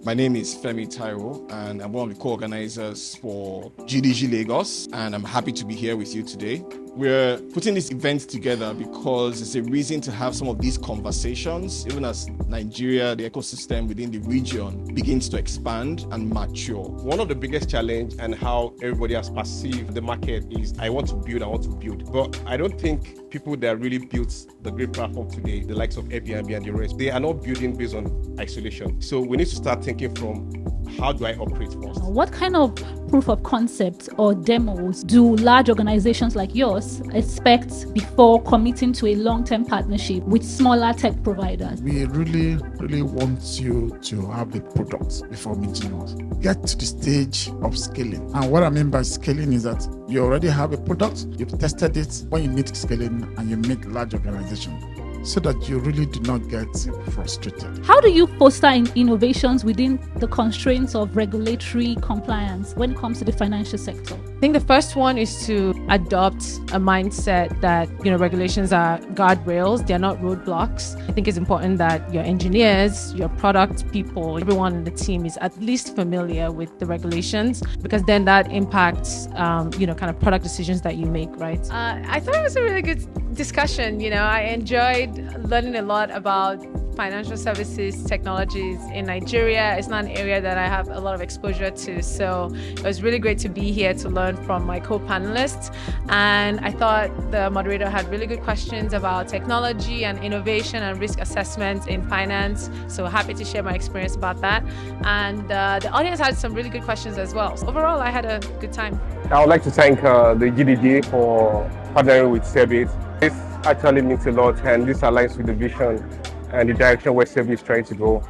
My name is Femi Taiwo, and I'm one of the co-organizers for GDG Lagos, and I'm happy to be here with you today. We're putting this event together because it's a reason to have some of these conversations, even as Nigeria, the ecosystem within the region, begins to expand and mature. One of the biggest challenge and how everybody has perceived the market is I want to build. But I don't think people that really built the great platform today, the likes of Airbnb and the rest, they are not building based on isolation. So we need to start thinking from how do I operate first? What kind of proof of concept or demos do large organizations like yours expect before committing to a long-term partnership with smaller tech providers? We really want you to have the product before meeting us. Get to the stage of scaling. And what I mean by scaling is that you already have a product, you've tested it. When you need scaling and you meet large organizations, so that you really do not get frustrated. How do you foster innovations within the constraints of regulatory compliance when it comes to the financial sector? I think the first one is to adopt a mindset that, regulations are guardrails, they're not roadblocks. I think it's important that your engineers, your product people, everyone in the team is at least familiar with the regulations, because then that impacts, kind of product decisions that you make, right? I thought it was a really good discussion. I enjoyed learning a lot about financial services technologies in Nigeria. It's not an area that I have a lot of exposure to, so it was really great to be here to learn from my co-panelists. And I thought the moderator had really good questions about technology and innovation and risk assessment in finance, so happy to share my experience about that. And the audience had some really good questions as well. So overall, I had a good time. I would like to thank the GDG for partnering with Sebit. This actually means a lot, and this aligns with the vision and the direction where Sebit is trying to go.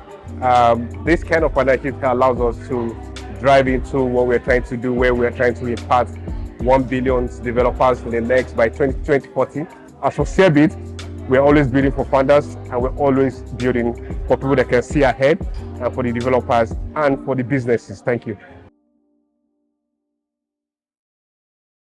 This kind of partnership allows us to drive into what we're trying to do, where we're trying to impact 1 billion developers in the next by 2040. As for Sebit, we're always building for founders, and we're always building for people that can see ahead, and for the developers and for the businesses. Thank you.